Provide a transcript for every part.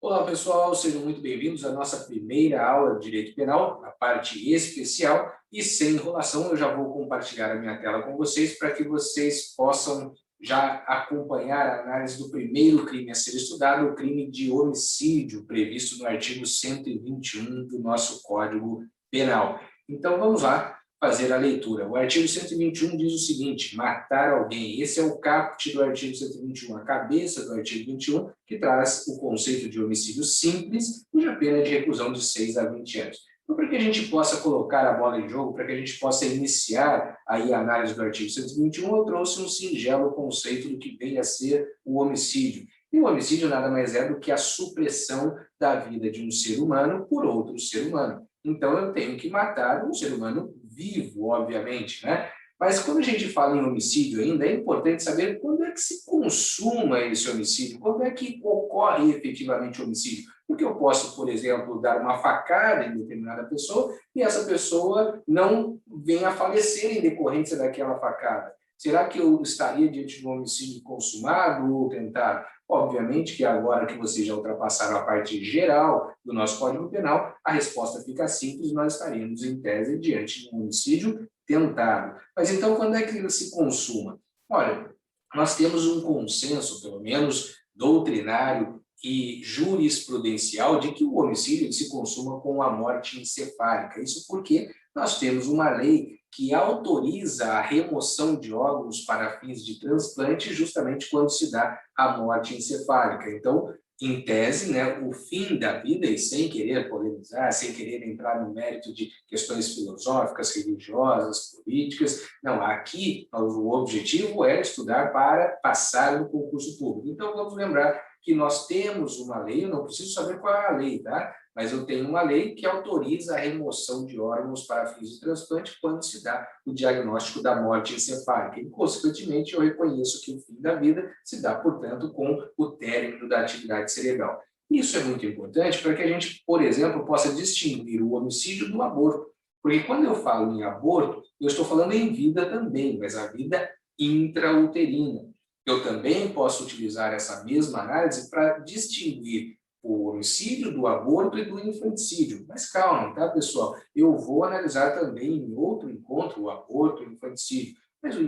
Olá, pessoal, sejam muito bem-vindos à nossa primeira aula de Direito Penal, a parte especial, e sem enrolação, eu já vou compartilhar a minha tela com vocês para que vocês possam já acompanhar a análise do primeiro crime a ser estudado, o crime de homicídio, previsto no artigo 121 do nosso Código Penal. Então, vamos lá fazer a leitura. O artigo 121 diz o seguinte: matar alguém. Esse é o caput do artigo 121, a cabeça do artigo 21, que traz o conceito de homicídio simples, cuja pena é de reclusão de 6 a 20 anos. Então, para que a gente possa colocar a bola em jogo, para que a gente possa iniciar aí a análise do artigo 121, eu trouxe um singelo conceito do que vem a ser o homicídio. E o homicídio nada mais é do que a supressão da vida de um ser humano por outro ser humano. Então, eu tenho que matar um ser humano vivo, obviamente, né? Mas quando a gente fala em homicídio ainda, é importante saber quando é que se consuma esse homicídio, quando é que ocorre efetivamente o homicídio. Porque eu posso, por exemplo, dar uma facada em determinada pessoa e essa pessoa não venha a falecer em decorrência daquela facada. Será que eu estaria diante de um homicídio consumado ou tentado? Obviamente que agora que vocês já ultrapassaram a parte geral do nosso Código Penal, a resposta fica simples, nós estaríamos em tese diante de um homicídio tentado. Mas então, quando é que ele se consuma? Olha, nós temos um consenso, pelo menos doutrinário e jurisprudencial, de que o homicídio se consuma com a morte encefálica. Isso porque nós temos uma lei que autoriza a remoção de órgãos para fins de transplante justamente quando se dá a morte encefálica. Então, em tese, né, o fim da vida, e sem querer polemizar, sem querer entrar no mérito de questões filosóficas, religiosas, políticas, não, aqui o objetivo é estudar para passar no concurso público. Então, vamos lembrar que nós temos uma lei, eu não preciso saber qual é a lei, tá? Mas eu tenho uma lei que autoriza a remoção de órgãos para fins de transplante quando se dá o diagnóstico da morte encefálica. E, consequentemente, eu reconheço que o fim da vida se dá, portanto, com o término da atividade cerebral. Isso é muito importante para que a gente, por exemplo, possa distinguir o homicídio do aborto. Porque quando eu falo em aborto, eu estou falando em vida também, mas a vida intrauterina. Eu também posso utilizar essa mesma análise para distinguir o homicídio do aborto e do infanticídio. Mas calma, tá, pessoal? Eu vou analisar também em outro encontro o aborto e o infanticídio. Mas o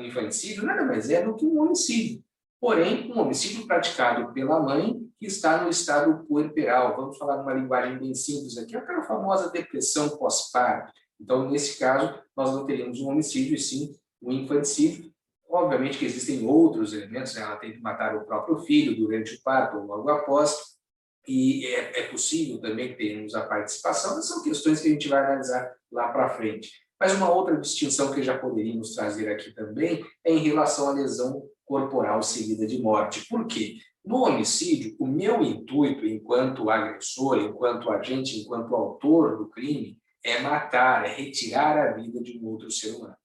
infanticídio nada mais é do que um homicídio. Porém, um homicídio praticado pela mãe que está no estado puerperal. Vamos falar numa linguagem bem simples aqui, aquela famosa depressão pós-parto. Então, nesse caso, nós não teríamos um homicídio, e sim um infanticídio. Obviamente que existem outros elementos, né? Ela tem que matar o próprio filho durante o parto ou logo após, e é possível também que tenhamos a participação, mas são questões que a gente vai analisar lá para frente. Mas uma outra distinção que já poderíamos trazer aqui também é em relação à lesão corporal seguida de morte. Por quê? No homicídio, o meu intuito enquanto agressor, enquanto agente, enquanto autor do crime, é matar, é retirar a vida de um outro ser humano.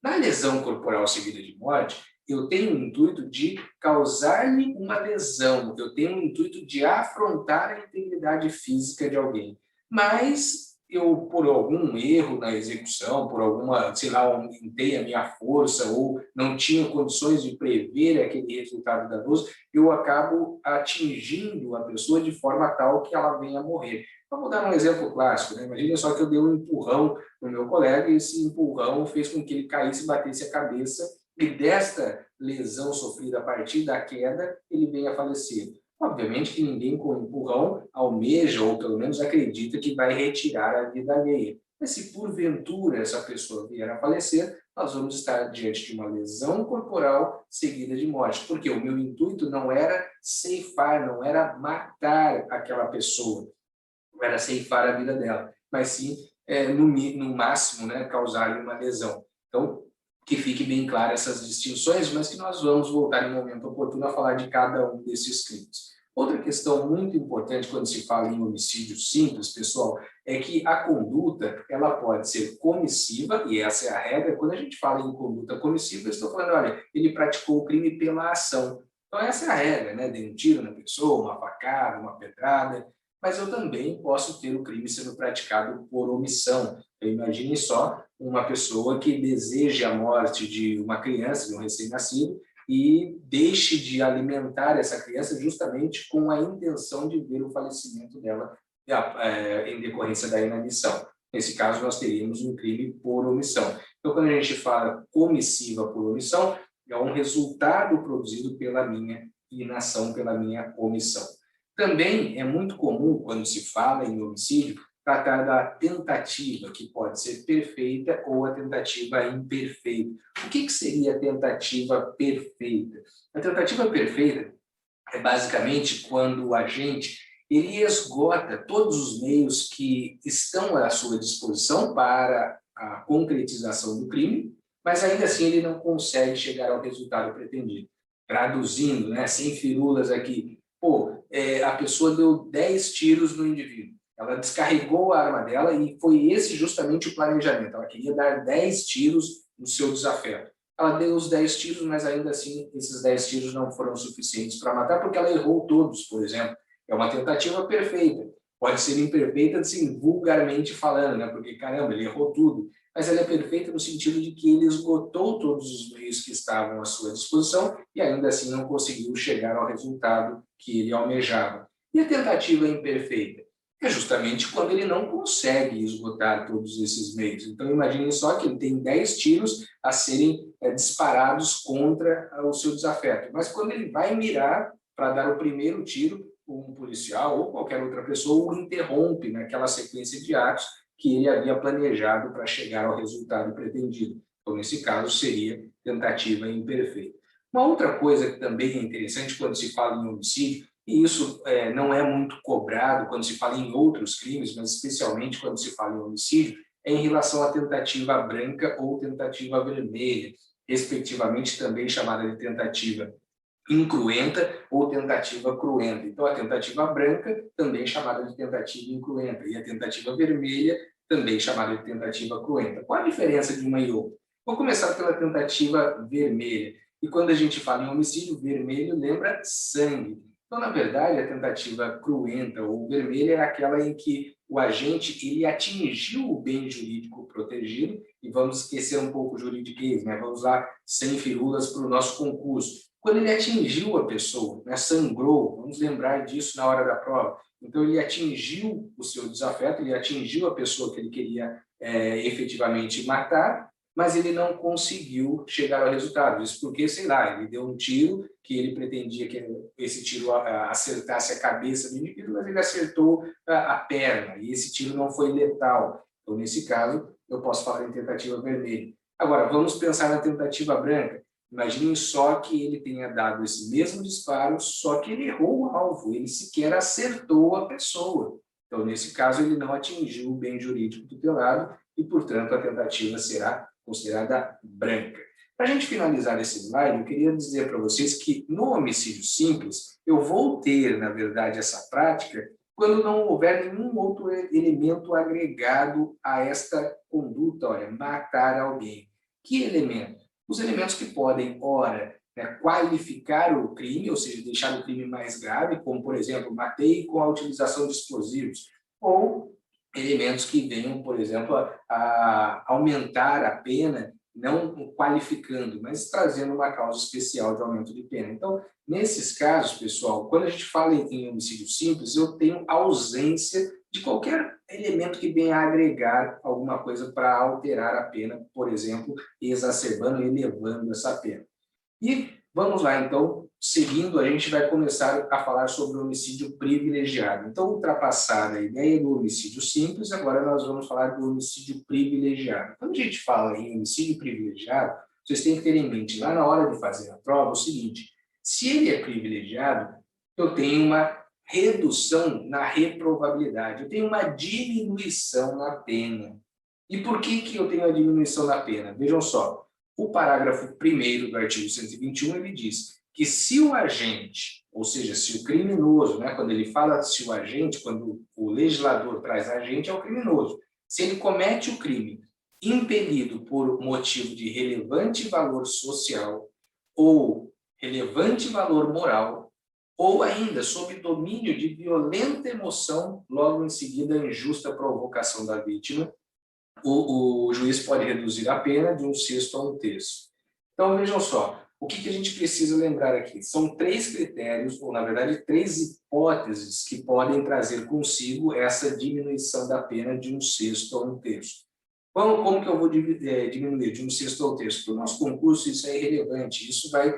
Na lesão corporal seguida de morte, eu tenho o intuito de causar-lhe uma lesão, eu tenho o intuito de afrontar a integridade física de alguém. Mas eu, por algum erro na execução, por alguma, sei lá, aumentei a minha força ou não tinha condições de prever aquele resultado danoso, eu acabo atingindo a pessoa de forma tal que ela venha a morrer. Vamos dar um exemplo clássico, né? Imagina só que eu dei um empurrão no meu colega e esse empurrão fez com que ele caísse e batesse a cabeça, e desta lesão sofrida a partir da queda, ele venha a falecer. Obviamente que ninguém com empurrão almeja, ou pelo menos acredita que vai retirar a vida alheia. Mas se porventura essa pessoa vier a falecer, nós vamos estar diante de uma lesão corporal seguida de morte, porque o meu intuito não era ceifar, não era matar aquela pessoa, não era ceifar a vida dela, mas sim, no máximo, né, causar-lhe uma lesão. Então, que fique bem claro essas distinções, mas que nós vamos voltar em momento oportuno a falar de cada um desses crimes. Outra questão muito importante quando se fala em homicídio simples, pessoal, é que a conduta ela pode ser comissiva, e essa é a regra. Quando a gente fala em conduta comissiva, eu estou falando, olha, ele praticou o crime pela ação. Então essa é a regra, né? Dei um tiro na pessoa, uma facada, uma pedrada, mas eu também posso ter o crime sendo praticado por omissão. Então, imagine só uma pessoa que deseja a morte de uma criança, de um recém-nascido, e deixe de alimentar essa criança justamente com a intenção de ver o falecimento dela em decorrência da inanição. Nesse caso, nós teríamos um crime por omissão. Então, quando a gente fala omissiva por omissão, é um resultado produzido pela minha inação, pela minha omissão. Também é muito comum, quando se fala em homicídio, tratar da tentativa, que pode ser perfeita ou a tentativa imperfeita. O que seria a tentativa perfeita? A tentativa perfeita é basicamente quando o agente ele esgota todos os meios que estão à sua disposição para a concretização do crime, mas ainda assim ele não consegue chegar ao resultado pretendido. Traduzindo, né, sem firulas aqui, a pessoa deu 10 tiros no indivíduo. Ela descarregou a arma dela e foi esse justamente o planejamento. Ela queria dar 10 tiros no seu desafeto. Ela deu os 10 tiros, mas ainda assim esses 10 tiros não foram suficientes para matar, porque ela errou todos, por exemplo. É uma tentativa perfeita. Pode ser imperfeita, assim, vulgarmente falando, né? Porque, caramba, ele errou tudo. Mas ela é perfeita no sentido de que ele esgotou todos os meios que estavam à sua disposição e ainda assim não conseguiu chegar ao resultado que ele almejava. E a tentativa imperfeita? É justamente quando ele não consegue esgotar todos esses meios. Então, imagine só que ele tem 10 tiros a serem disparados contra o seu desafeto. Mas quando ele vai mirar para dar o primeiro tiro, um policial ou qualquer outra pessoa o interrompe naquela sequência de atos que ele havia planejado para chegar ao resultado pretendido. Então, nesse caso, seria tentativa imperfeita. Uma outra coisa que também é interessante quando se fala em homicídio, e isso não é muito cobrado quando se fala em outros crimes, mas especialmente quando se fala em homicídio, é em relação à tentativa branca ou tentativa vermelha, respectivamente também chamada de tentativa incruenta ou tentativa cruenta. Então, a tentativa branca, também chamada de tentativa incruenta, e a tentativa vermelha, também chamada de tentativa cruenta. Qual a diferença de uma e outra? Vou começar pela tentativa vermelha. E quando a gente fala em homicídio, vermelho lembra sangue. Então, na verdade, a tentativa cruenta ou vermelha é aquela em que o agente ele atingiu o bem jurídico protegido, e vamos esquecer um pouco o juridiquês, né? Vamos lá, sem firulas para o nosso concurso. Quando ele atingiu a pessoa, né, sangrou, vamos lembrar disso na hora da prova. Então, ele atingiu o seu desafeto, ele atingiu a pessoa que ele queria efetivamente matar, mas ele não conseguiu chegar ao resultado. Isso porque, sei lá, ele deu um tiro que ele pretendia que esse tiro acertasse a cabeça do indivíduo, mas ele acertou a perna, e esse tiro não foi letal. Então, nesse caso, eu posso falar em tentativa vermelha. Agora, vamos pensar na tentativa branca. Imaginem só que ele tenha dado esse mesmo disparo, só que ele errou o alvo, ele sequer acertou a pessoa. Então, nesse caso, ele não atingiu o bem jurídico tutelado e, portanto, a tentativa será considerada branca. Para a gente finalizar esse slide, eu queria dizer para vocês que no homicídio simples, eu vou ter, na verdade, essa prática quando não houver nenhum outro elemento agregado a esta conduta, olha, matar alguém. Que elemento? Os elementos que podem, ora, qualificar o crime, ou seja, deixar o crime mais grave, como, por exemplo, matei com a utilização de explosivos, ou elementos que venham, por exemplo, a aumentar a pena, não qualificando, mas trazendo uma causa especial de aumento de pena. Então, nesses casos, pessoal, quando a gente fala em homicídio simples, eu tenho ausência de qualquer elemento que venha a agregar alguma coisa para alterar a pena, por exemplo, exacerbando e elevando essa pena. E vamos lá, então, seguindo, a gente vai começar a falar sobre o homicídio privilegiado. Então, ultrapassada a ideia do homicídio simples, agora nós vamos falar do homicídio privilegiado. Quando a gente fala em homicídio privilegiado, vocês têm que ter em mente, lá na hora de fazer a prova, o seguinte: se ele é privilegiado, eu tenho uma redução na reprovabilidade, eu tenho uma diminuição na pena. E por que eu tenho a diminuição na pena? Vejam só, o parágrafo 1º do artigo 121, ele diz que se o agente, ou seja, se o criminoso, né, quando ele fala se o agente, quando o legislador traz agente, é o criminoso. Se ele comete o crime impelido por motivo de relevante valor social ou relevante valor moral, ou ainda sob domínio de violenta emoção, logo em seguida a injusta provocação da vítima, o juiz pode reduzir a pena de 1/6 a 1/3. Então, vejam só, O que a gente precisa lembrar aqui? São 3 critérios, ou na verdade 3 hipóteses que podem trazer consigo essa diminuição da pena de 1/6 a 1/3. Como que eu vou diminuir de 1/6 a 1/3? Para o nosso concurso isso é irrelevante, isso vai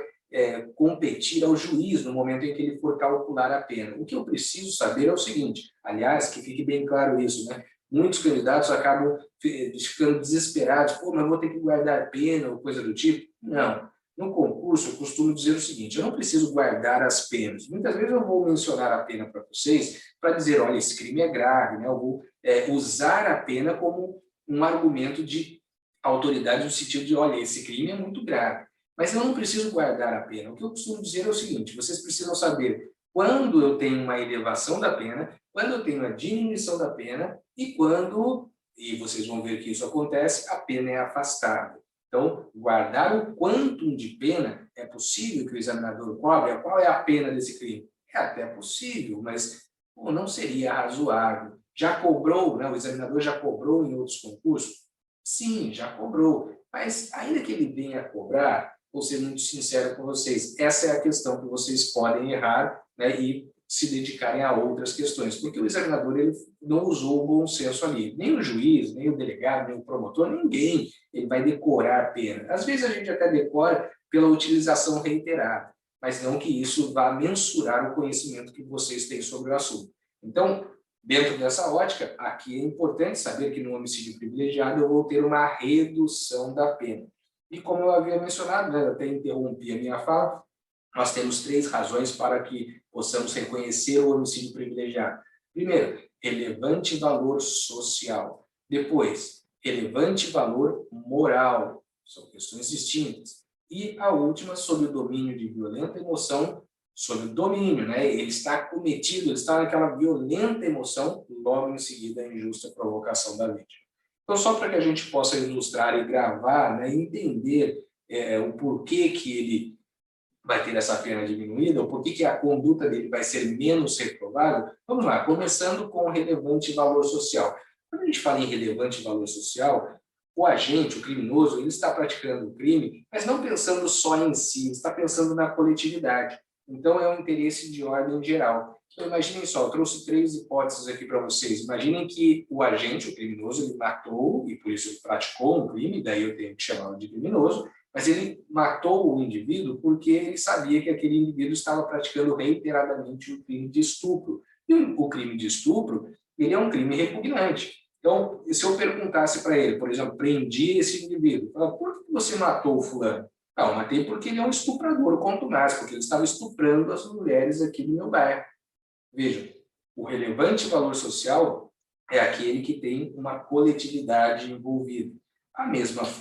competir ao juiz no momento em que ele for calcular a pena. O que eu preciso saber é o seguinte, aliás, que fique bem claro isso, né? Muitos candidatos acabam ficando desesperados, pô, mas eu vou ter que guardar a pena ou coisa do tipo. Não. No concurso, eu costumo dizer o seguinte, eu não preciso guardar as penas. Muitas vezes eu vou mencionar a pena para vocês para dizer, olha, esse crime é grave, né? Eu vou usar a pena como um argumento de autoridade no sentido de, olha, esse crime é muito grave. Mas eu não preciso guardar a pena. O que eu costumo dizer é o seguinte, vocês precisam saber quando eu tenho uma elevação da pena, quando eu tenho a diminuição da pena e quando, e vocês vão ver que isso acontece, a pena é afastada. Então, guardar o quantum de pena, é possível que o examinador cobre? Qual é a pena desse crime? É até possível, mas não seria razoável. Já cobrou, né? O examinador já cobrou em outros concursos? Sim, já cobrou. Mas, ainda que ele venha a cobrar, vou ser muito sincero com vocês, essa é a questão que vocês podem errar, né, e se dedicarem a outras questões, porque o examinador ele não usou o bom senso ali. Nem o juiz, nem o delegado, nem o promotor, ninguém ele vai decorar a pena. Às vezes a gente até decora pela utilização reiterada, mas não que isso vá mensurar o conhecimento que vocês têm sobre o assunto. Então, dentro dessa ótica, aqui é importante saber que no homicídio privilegiado eu vou ter uma redução da pena. E como eu havia mencionado, né, até interrompi a minha fala, nós temos 3 razões para que possamos reconhecer o homicídio privilegiado. Primeiro, relevante valor social. Depois, relevante valor moral. São questões distintas. E a última, sob o domínio de violenta emoção, sob o domínio, né? Ele está cometido, ele está naquela violenta emoção, logo em seguida a injusta provocação da vítima. Então, só para que a gente possa ilustrar e gravar, né, entender o porquê que ele vai ter essa pena diminuída, ou por que a conduta dele vai ser menos reprovável, vamos lá, começando com o relevante valor social. Quando a gente fala em relevante valor social, o agente, o criminoso, ele está praticando o crime, mas não pensando só em si, ele está pensando na coletividade. Então, é um interesse de ordem geral. Então, imaginem só, eu trouxe 3 hipóteses aqui para vocês. Imaginem que o agente, o criminoso, ele matou, e por isso ele praticou um crime, daí eu tenho que chamá-lo de criminoso, mas ele matou o indivíduo porque ele sabia que aquele indivíduo estava praticando reiteradamente o crime de estupro. E o crime de estupro, ele é um crime repugnante. Então, se eu perguntasse para ele, por exemplo, prendi esse indivíduo, por que você matou o fulano? Ah, eu matei porque ele é um estuprador contumaz, porque ele estava estuprando as mulheres aqui do meu bairro. Vejam, o relevante valor social é aquele que tem uma coletividade envolvida.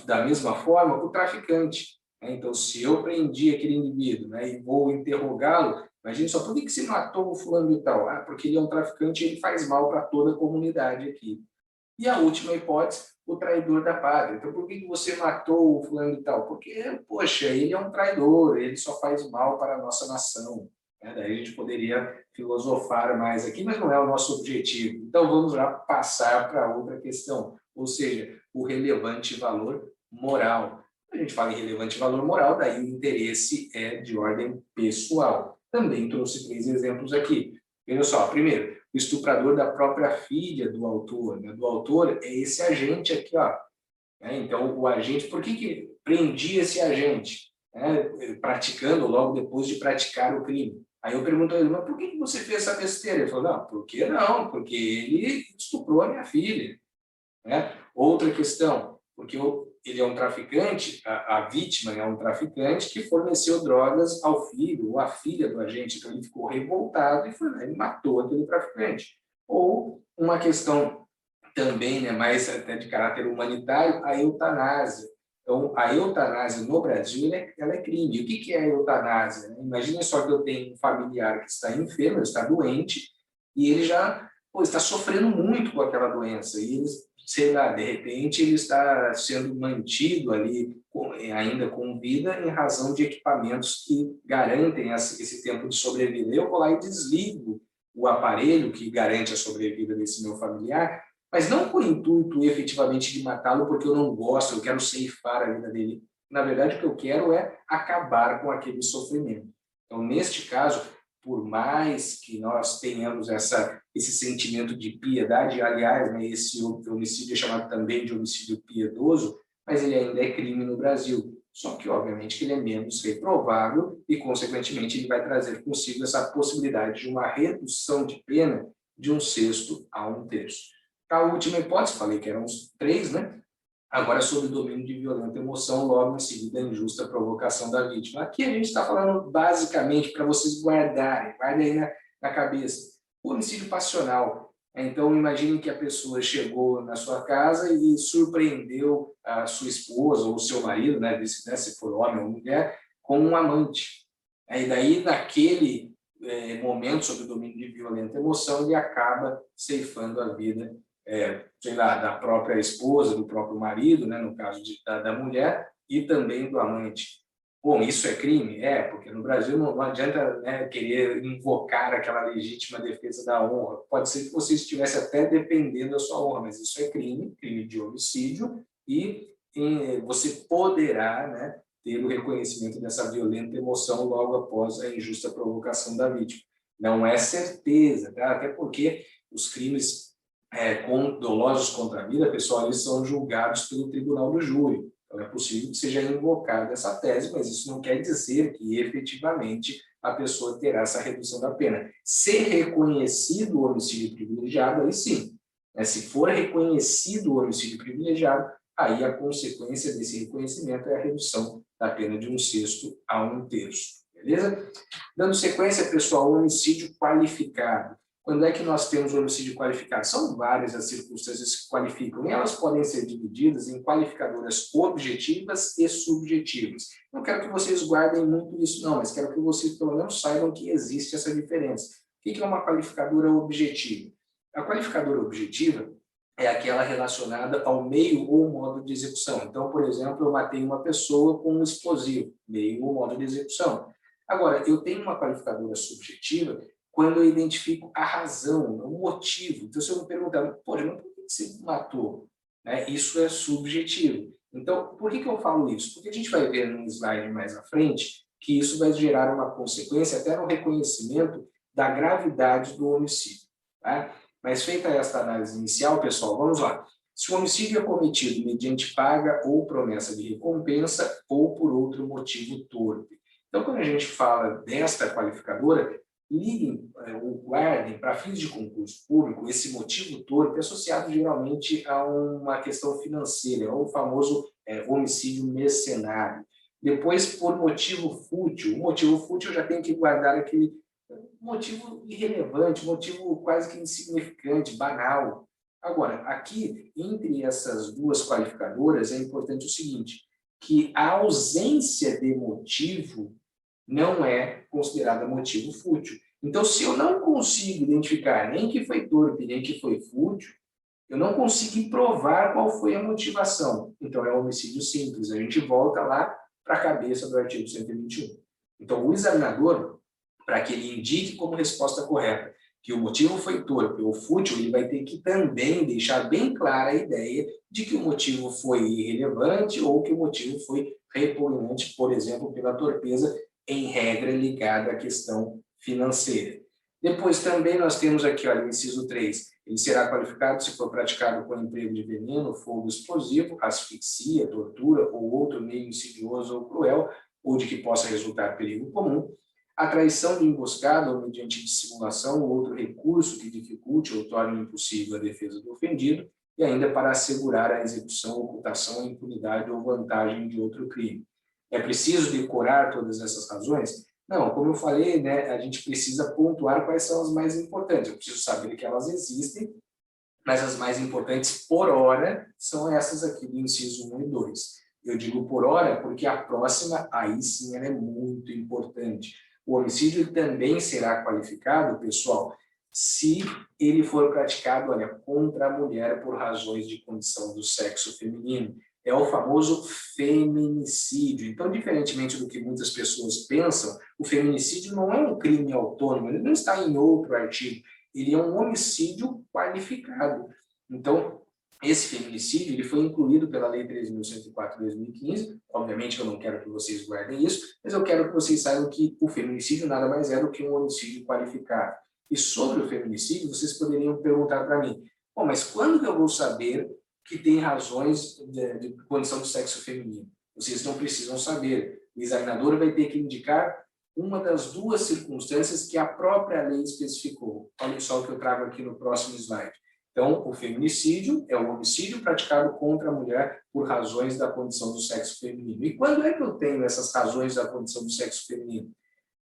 Da mesma forma, o traficante. Né? Então, se eu prendi aquele indivíduo, né, e vou interrogá-lo, imagine só, por que você matou o fulano e tal? Ah, porque ele é um traficante e ele faz mal para toda a comunidade aqui. E a última hipótese, o traidor da pátria. Então, por que você matou o fulano e tal? Porque, poxa, ele é um traidor, ele só faz mal para a nossa nação. Né? Daí a gente poderia filosofar mais aqui, mas não é o nosso objetivo. Então, vamos lá passar para outra questão, ou seja, o relevante valor moral. Quando a gente fala em relevante valor moral, daí o interesse é de ordem pessoal. Também trouxe 3 exemplos aqui. Veja só, primeiro, o estuprador da própria filha do autor. Né? Do autor é esse agente aqui, ó. Né? Então, o agente, por que prendia esse agente? Né? Praticando logo depois de praticar o crime. Aí eu pergunto a ele, mas por que você fez essa besteira? Ele falou, não, por que não? Porque ele estuprou a minha filha. Né? Outra questão, porque ele é um traficante, a vítima é um traficante que forneceu drogas ao filho ou à filha do agente, então ele ficou revoltado e foi lá e matou aquele traficante. Ou uma questão também, né, mais até de caráter humanitário, a eutanásia. Então, a eutanásia no Brasil ela é crime. O que é a eutanásia? Imagina só que eu tenho um familiar que está enfermo, está doente, e ele já está sofrendo muito com aquela doença, e ele, sei lá, de repente ele está sendo mantido ali ainda com vida em razão de equipamentos que garantem esse tempo de sobrevida. Eu vou lá e desligo o aparelho que garante a sobrevida desse meu familiar, mas não com o intuito efetivamente de matá-lo porque eu não gosto, eu quero ceifar a vida dele. Na verdade, o que eu quero é acabar com aquele sofrimento. Então, neste caso, por mais que nós tenhamos esse sentimento de piedade, aliás, né, esse homicídio é chamado também de homicídio piedoso, mas ele ainda é crime no Brasil. Só que, obviamente, que ele é menos reprovável e, consequentemente, ele vai trazer consigo essa possibilidade de uma redução de pena de 1/6 a 1/3. A última hipótese, falei que eram os 3, né? Agora, sobre o domínio de violenta emoção, logo em seguida, a injusta provocação da vítima. Aqui a gente está falando basicamente para vocês guardem aí na cabeça. O homicídio passional. Então, imagine que a pessoa chegou na sua casa e surpreendeu a sua esposa ou o seu marido, né, se for homem ou mulher, com um amante. E daí, naquele momento, sobre o domínio de violenta emoção, ele acaba ceifando a vida sei lá, da própria esposa, do próprio marido, né, no caso da mulher, e também do amante. Bom, isso é crime? É, porque no Brasil não adianta, né, querer invocar aquela legítima defesa da honra. Pode ser que você estivesse até defendendo da sua honra, mas isso é crime de homicídio, e você poderá, né, ter o reconhecimento dessa violenta emoção logo após a injusta provocação da vítima. Não é certeza, tá? Até porque os crimes dolosos contra a vida, pessoal, eles são julgados pelo tribunal do júri. Então, é possível que seja invocada essa tese, mas isso não quer dizer que, efetivamente, a pessoa terá essa redução da pena. Se reconhecido o homicídio privilegiado, aí sim. Se for reconhecido o homicídio privilegiado, aí a consequência desse reconhecimento é a redução da pena de 1/6 a 1/3. Beleza? Dando sequência, pessoal, o homicídio qualificado. Quando é que nós temos o homicídio qualificado? São várias as circunstâncias que qualificam, e elas podem ser divididas em qualificadoras objetivas e subjetivas. Não quero que vocês guardem muito isso, não, mas quero que vocês, pelo menos, saibam que existe essa diferença. O que é uma qualificadora objetiva? A qualificadora objetiva é aquela relacionada ao meio ou modo de execução. Então, por exemplo, eu matei uma pessoa com um explosivo, meio ou modo de execução. Agora, eu tenho uma qualificadora subjetiva quando eu identifico a razão, o motivo. Então, se eu me perguntar, poxa, mas por que você matou? Isso é subjetivo. Então, por que eu falo isso? Porque a gente vai ver num slide mais à frente que isso vai gerar uma consequência até no reconhecimento da gravidade do homicídio. Tá? Mas feita esta análise inicial, pessoal, vamos lá. Se o homicídio é cometido mediante paga ou promessa de recompensa ou por outro motivo torpe. Então, quando a gente fala desta qualificadora, liguem ou guardem, para fins de concurso público, esse motivo torpe associado geralmente a uma questão financeira, o famoso homicídio mercenário. Depois, por motivo fútil. O motivo fútil eu já tenho que guardar aquele motivo irrelevante, motivo quase que insignificante, banal. Agora, aqui, entre essas duas qualificadoras, é importante o seguinte, que a ausência de motivo não é considerada motivo fútil. Então, se eu não consigo identificar nem que foi torpe, nem que foi fútil, eu não consigo provar qual foi a motivação. Então, é um homicídio simples. A gente volta lá para a cabeça do artigo 121. Então, o examinador, para que ele indique como resposta correta que o motivo foi torpe ou fútil, ele vai ter que também deixar bem clara a ideia de que o motivo foi irrelevante ou que o motivo foi repugnante, por exemplo, pela torpeza, em regra ligada à questão financeira. Depois também nós temos aqui, olha, o inciso 3, ele será qualificado se for praticado com emprego de veneno, fogo explosivo, asfixia, tortura ou outro meio insidioso ou cruel, ou de que possa resultar perigo comum, a traição de emboscada ou mediante dissimulação ou outro recurso que dificulte ou torne impossível a defesa do ofendido, e ainda para assegurar a execução, ocultação, impunidade ou vantagem de outro crime. É preciso decorar todas essas razões? Não, como eu falei, né, a gente precisa pontuar quais são as mais importantes. Eu preciso saber que elas existem, mas as mais importantes por hora são essas aqui do inciso 1 e 2. Eu digo por hora porque a próxima, aí sim, ela é muito importante. O homicídio também será qualificado, pessoal, se ele for praticado, olha, contra a mulher por razões de condição do sexo feminino. É o famoso feminicídio. Então, diferentemente do que muitas pessoas pensam, o feminicídio não é um crime autônomo, ele não está em outro artigo, ele é um homicídio qualificado. Então, esse feminicídio ele foi incluído pela Lei 13.104 de 2015. Obviamente eu não quero que vocês guardem isso, mas eu quero que vocês saibam que o feminicídio nada mais é do que um homicídio qualificado. E sobre o feminicídio, vocês poderiam perguntar para mim, bom, mas quando que eu vou saber que tem razões de condição do sexo feminino? Vocês não precisam saber. O examinador vai ter que indicar uma das duas circunstâncias que a própria lei especificou. Olha só o que eu trago aqui no próximo slide. Então, o feminicídio é o homicídio praticado contra a mulher por razões da condição do sexo feminino. E quando é que eu tenho essas razões da condição do sexo feminino?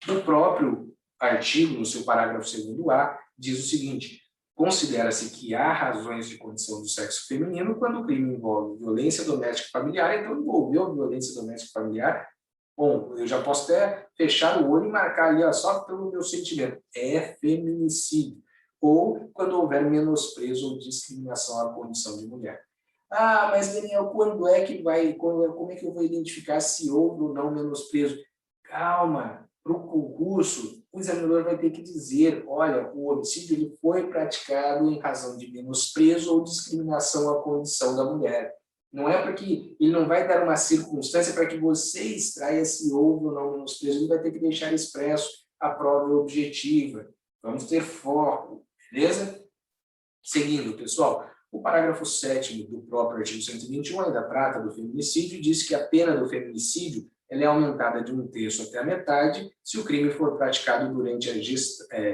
O próprio artigo, no seu parágrafo 2º-A, diz o seguinte: considera-se que há razões de condição do sexo feminino quando o crime envolve violência doméstica familiar. Então, envolveu violência doméstica familiar, bom, eu já posso até fechar o olho e marcar ali, ó, só pelo meu sentimento, é feminicídio. Ou quando houver menosprezo ou discriminação à condição de mulher. Ah, mas Daniel, quando é que vai, como é que eu vou identificar se houve ou não menosprezo? Calma, para o concurso, o examinador vai ter que dizer, olha, o homicídio ele foi praticado em razão de menosprezo ou discriminação à condição da mulher. Não é porque ele não vai dar uma circunstância para que você extraia se houve ou não menosprezo, ele vai ter que deixar expresso a prova objetiva. Vamos ter foco, beleza? Seguindo, pessoal, o parágrafo 7º do próprio artigo 121 ainda trata do feminicídio e diz que a pena do feminicídio ela é aumentada de 1/3 até a metade se o crime for praticado durante a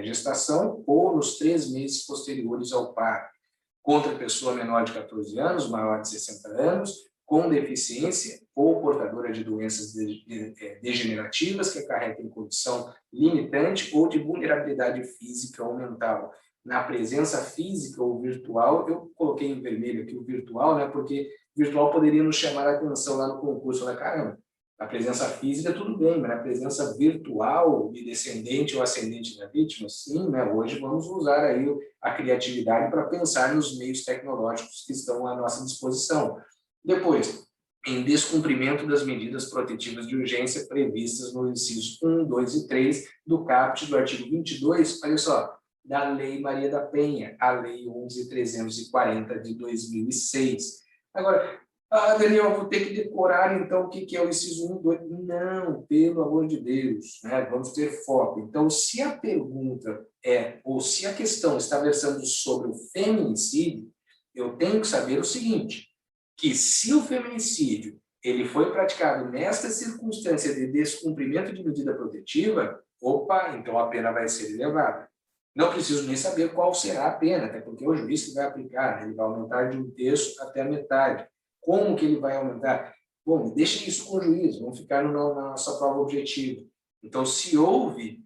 gestação ou nos 3 meses posteriores ao parto, contra pessoa menor de 14 anos, maior de 60 anos, com deficiência ou portadora de doenças degenerativas que acarretem condição limitante ou de vulnerabilidade física ou mental. Na presença física ou virtual, eu coloquei em vermelho aqui o virtual, né, porque virtual poderia nos chamar a atenção lá no concurso, né, caramba, na presença física tudo bem, mas na presença virtual de descendente ou ascendente da vítima, sim, né, hoje vamos usar aí a criatividade para pensar nos meios tecnológicos que estão à nossa disposição. Depois, em descumprimento das medidas protetivas de urgência previstas no inciso 1, 2 e 3 do caput do artigo 22, olha só, da Lei Maria da Penha, a Lei 11.340 de 2006. Agora, Daniel, eu vou ter que decorar então o que é o inciso 1, 2. Não, pelo amor de Deus, né? Vamos ter foco. Então, se a pergunta ou se a questão está versando sobre o feminicídio, eu tenho que saber o seguinte, que se o feminicídio ele foi praticado nesta circunstância de descumprimento de medida protetiva, opa, então a pena vai ser elevada. Não preciso nem saber qual será a pena, até porque é o juiz que vai aplicar, né? Ele vai aumentar de 1/3 até a metade. Como que ele vai aumentar? Bom, deixa isso com o juiz, vamos ficar na nossa prova objetiva. Então, se houve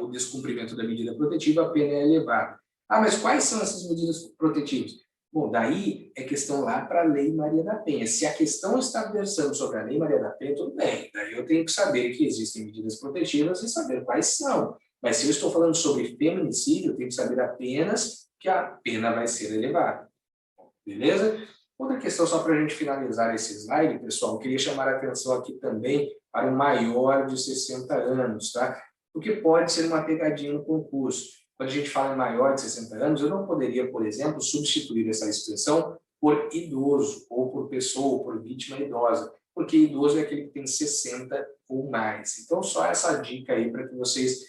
o descumprimento da medida protetiva, a pena é elevada. Ah, mas quais são essas medidas protetivas? Bom, daí é questão lá para a Lei Maria da Penha. Se a questão está versando sobre a Lei Maria da Penha, tudo bem. Daí eu tenho que saber que existem medidas protetivas e saber quais são. Mas se eu estou falando sobre feminicídio, eu tenho que saber apenas que a pena vai ser elevada. Beleza? Outra questão, só para a gente finalizar esse slide, pessoal, eu queria chamar a atenção aqui também para o maior de 60 anos, tá? Porque pode ser uma pegadinha no concurso. Quando a gente fala em maior de 60 anos, eu não poderia, por exemplo, substituir essa expressão por idoso, ou por pessoa, ou por vítima idosa, porque idoso é aquele que tem 60 ou mais. Então, só essa dica aí para que vocês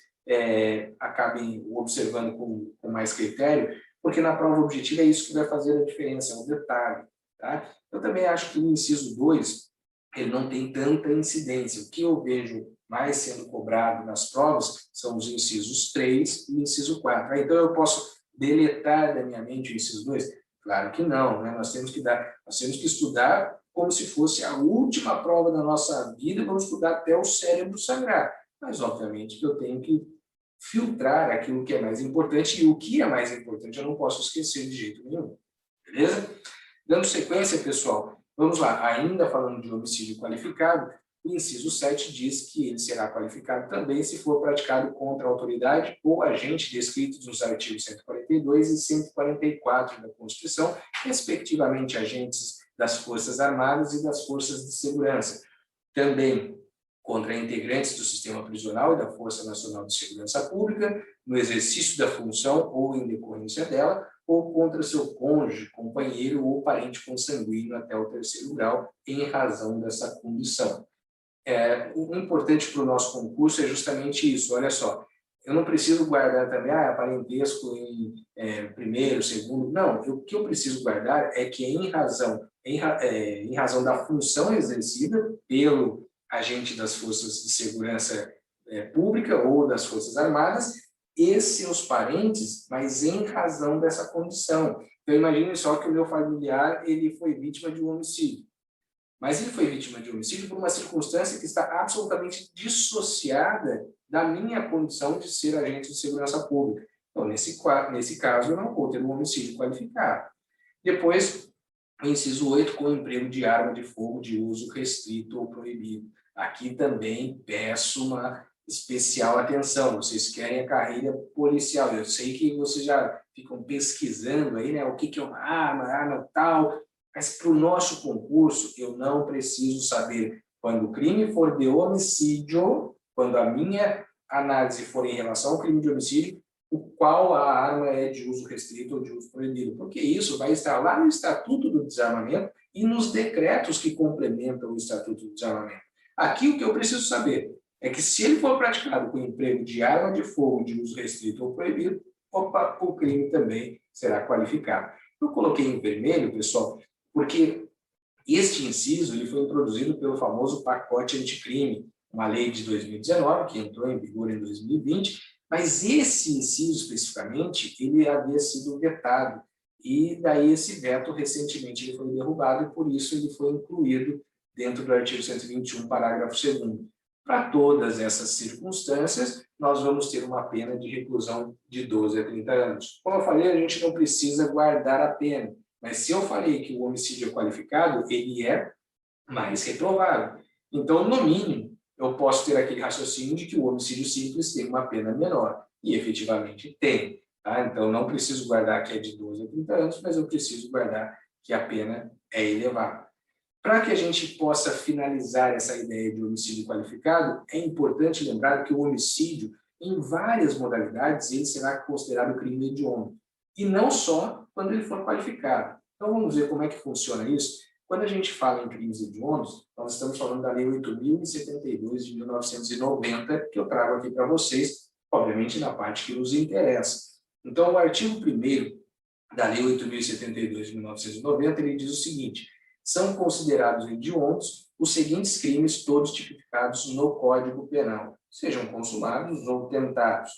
acabem observando com mais critério, porque na prova objetiva é isso que vai fazer a diferença, é um detalhe. Tá? Eu também acho que o inciso 2 ele não tem tanta incidência. O que eu vejo mais sendo cobrado nas provas são os incisos 3 e o inciso 4. Então, eu posso deletar da minha mente o inciso 2? Claro que não, né? Nós temos que estudar como se fosse a última prova da nossa vida, vamos estudar até o cérebro sangrar. Mas, obviamente, que eu tenho que filtrar aquilo que é mais importante, e o que é mais importante eu não posso esquecer de jeito nenhum. Beleza? Dando sequência, pessoal, vamos lá. Ainda falando de homicídio qualificado, o inciso 7 diz que ele será qualificado também se for praticado contra a autoridade ou agente descritos nos artigos 142 e 144 da Constituição, respectivamente agentes das Forças Armadas e das Forças de Segurança. Também contra integrantes do sistema prisional e da Força Nacional de Segurança Pública, no exercício da função ou em decorrência dela, ou contra seu cônjuge, companheiro ou parente consanguíneo até o terceiro grau, em razão dessa condição. O importante para o nosso concurso é justamente isso, olha só, eu não preciso guardar também parentesco em primeiro, segundo, não, o que eu preciso guardar é que em razão da função exercida pelo agente das forças de segurança pública ou das forças armadas e seus parentes, mas em razão dessa condição. Então, imagine só que o meu familiar ele foi vítima de um homicídio. Mas ele foi vítima de homicídio por uma circunstância que está absolutamente dissociada da minha condição de ser agente de segurança pública. Então, nesse caso, eu não vou ter um homicídio qualificado. Depois, o inciso 8, com o emprego de arma de fogo de uso restrito ou proibido. Aqui também peço uma especial atenção. Vocês querem a carreira policial. Eu sei que vocês já ficam pesquisando aí, né? O que é uma arma tal. Mas para o nosso concurso, eu não preciso saber quando o crime for de homicídio, quando a minha análise for em relação ao crime de homicídio, qual a arma é de uso restrito ou de uso proibido, porque isso vai estar lá no Estatuto do Desarmamento e nos decretos que complementam o Estatuto do Desarmamento. Aqui o que eu preciso saber é que se ele for praticado com emprego de arma de fogo de uso restrito ou proibido, o crime também será qualificado. Eu coloquei em vermelho, pessoal, porque este inciso ele foi introduzido pelo famoso pacote anticrime, uma lei de 2019, que entrou em vigor em 2020, mas esse inciso especificamente, ele havia sido vetado, e daí esse veto recentemente ele foi derrubado, e por isso ele foi incluído dentro do artigo 121, parágrafo 2º. Para todas essas circunstâncias, nós vamos ter uma pena de reclusão de 12 a 30 anos. Como eu falei, a gente não precisa guardar a pena, mas se eu falei que o homicídio é qualificado, ele é mais reprovável. Então, no mínimo, eu posso ter aquele raciocínio de que o homicídio simples tem uma pena menor. E efetivamente tem. Tá? Então, não preciso guardar que é de 12 a 30 anos, mas eu preciso guardar que a pena é elevada. Para que a gente possa finalizar essa ideia de homicídio qualificado, é importante lembrar que o homicídio, em várias modalidades, ele será considerado crime hediondo. E não só quando ele for qualificado. Então, vamos ver como é que funciona isso. Quando a gente fala em crimes hediondos, nós estamos falando da Lei 8.072 de 1990, que eu trago aqui para vocês, obviamente na parte que nos interessa. Então, o artigo 1º da Lei 8.072 de 1990, ele diz o seguinte: são considerados hediondos os seguintes crimes, todos tipificados no Código Penal, sejam consumados ou tentados.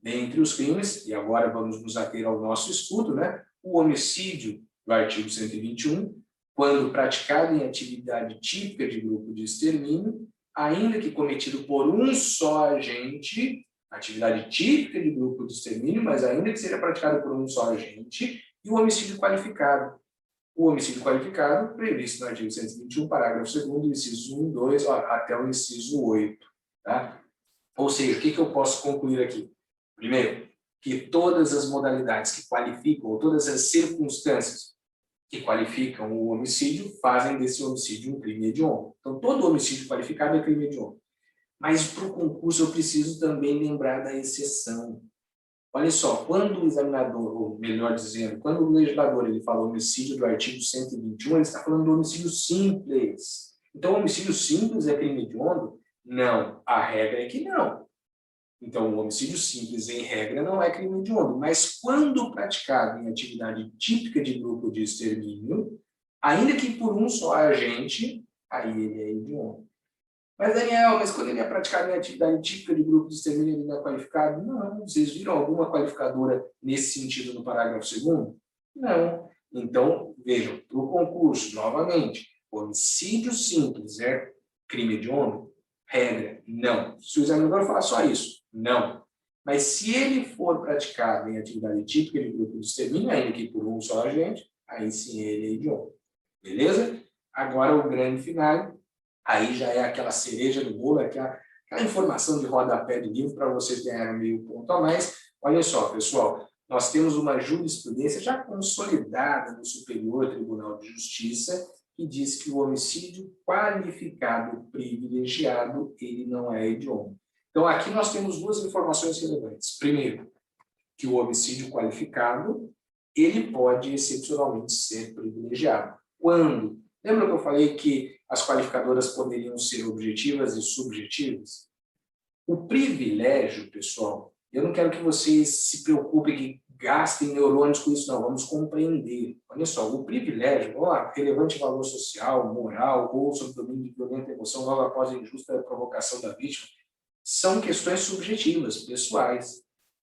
Dentre os crimes, e agora vamos nos ater ao nosso estudo, né? O homicídio, do artigo 121, quando praticado em atividade típica de grupo de extermínio, ainda que cometido por um só agente, atividade típica de grupo de extermínio, mas ainda que seja praticado por um só agente, e o homicídio qualificado. O homicídio qualificado, previsto no artigo 121, parágrafo 2º, incisos 1 e 2, até o inciso 8. Tá? Ou seja, o que eu posso concluir aqui? Primeiro, que todas as modalidades que qualificam, ou todas as circunstâncias que qualificam o homicídio, fazem desse homicídio um crime hediondo. Então, todo homicídio qualificado é crime hediondo. Mas, para o concurso, eu preciso também lembrar da exceção. Olha só, quando o examinador, ou melhor dizendo, quando o legislador ele fala homicídio do artigo 121, ele está falando do homicídio simples. Então, o homicídio simples é crime hediondo? Não, a regra é que não. Então, o homicídio simples, em regra, não é crime hediondo, mas quando praticado em atividade típica de grupo de extermínio, ainda que por um só agente, aí ele é hediondo. Mas, Daniel, quando ele é praticado em atividade típica de grupo de extermínio, ele não é qualificado? Não. Vocês viram alguma qualificadora nesse sentido no parágrafo 2º? Não. Então, vejam, para o concurso, novamente, homicídio simples é crime hediondo? Regra, não. Se o examinador falar só isso, não. Mas se ele for praticado em atividade típica de grupo de extermínio, ainda que por um só agente, aí sim ele é hediondo. Beleza? Agora o grande final, aí já é aquela cereja do bolo, aquela informação de rodapé do livro para vocês ganharem meio ponto a mais. Olha só, pessoal, nós temos uma jurisprudência já consolidada no Superior Tribunal de Justiça, que diz que o homicídio qualificado privilegiado, ele não é hediondo. Então, aqui nós temos duas informações relevantes. Primeiro, que o homicídio qualificado, ele pode excepcionalmente ser privilegiado. Quando? Lembra que eu falei que as qualificadoras poderiam ser objetivas e subjetivas? O privilégio, pessoal, eu não quero que vocês se preocupem, que gastem neurônios com isso, não. Vamos compreender. Olha só, o privilégio, relevante valor social, moral, ou sob domínio de violenta emoção, logo após a injusta provocação da vítima, são questões subjetivas, pessoais.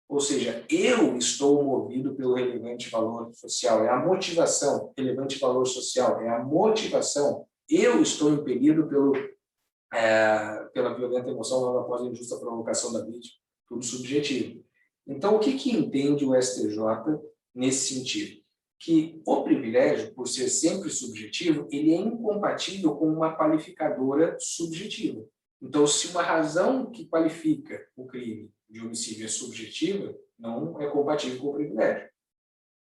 Ou seja, eu estou movido pelo relevante valor social, é a motivação, relevante valor social, é a motivação. Eu estou impelido pela violenta emoção logo após a injusta provocação da vítima, tudo subjetivo. Então, o que entende o STJ nesse sentido? Que o privilégio, por ser sempre subjetivo, ele é incompatível com uma qualificadora subjetiva. Então, se uma razão que qualifica o crime de homicídio é subjetiva, não é compatível com o privilégio.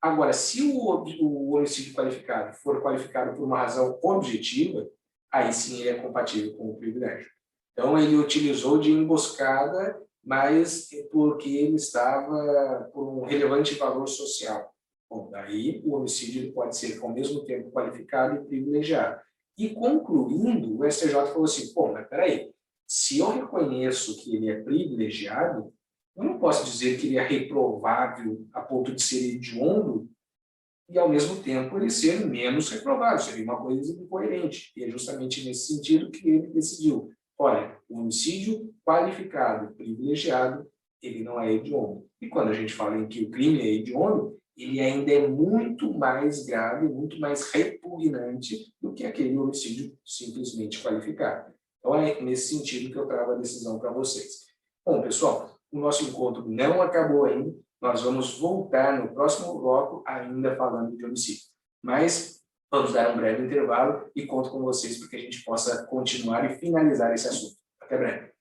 Agora, se o homicídio qualificado for qualificado por uma razão objetiva, aí sim ele é compatível com o privilégio. Então, ele utilizou de emboscada, mas porque ele estava por um relevante valor social. Bom, daí o homicídio pode ser, ao mesmo tempo, qualificado e privilegiado. E concluindo, o STJ falou assim, pô, mas peraí, se eu reconheço que ele é privilegiado, eu não posso dizer que ele é reprovável a ponto de ser hediondo e, ao mesmo tempo, ele ser menos reprovável. Seria uma coisa incoerente. E é justamente nesse sentido que ele decidiu. Olha, o homicídio qualificado, privilegiado, ele não é hediondo. E quando a gente fala em que o crime é hediondo, ele ainda é muito mais grave, muito mais repugnante do que aquele homicídio simplesmente qualificado. Então, é nesse sentido que eu trago a decisão para vocês. Bom, pessoal, o nosso encontro não acabou ainda. Nós vamos voltar no próximo bloco ainda falando de homicídio. Mas vamos dar um breve intervalo e conto com vocês para que a gente possa continuar e finalizar esse assunto. Até breve.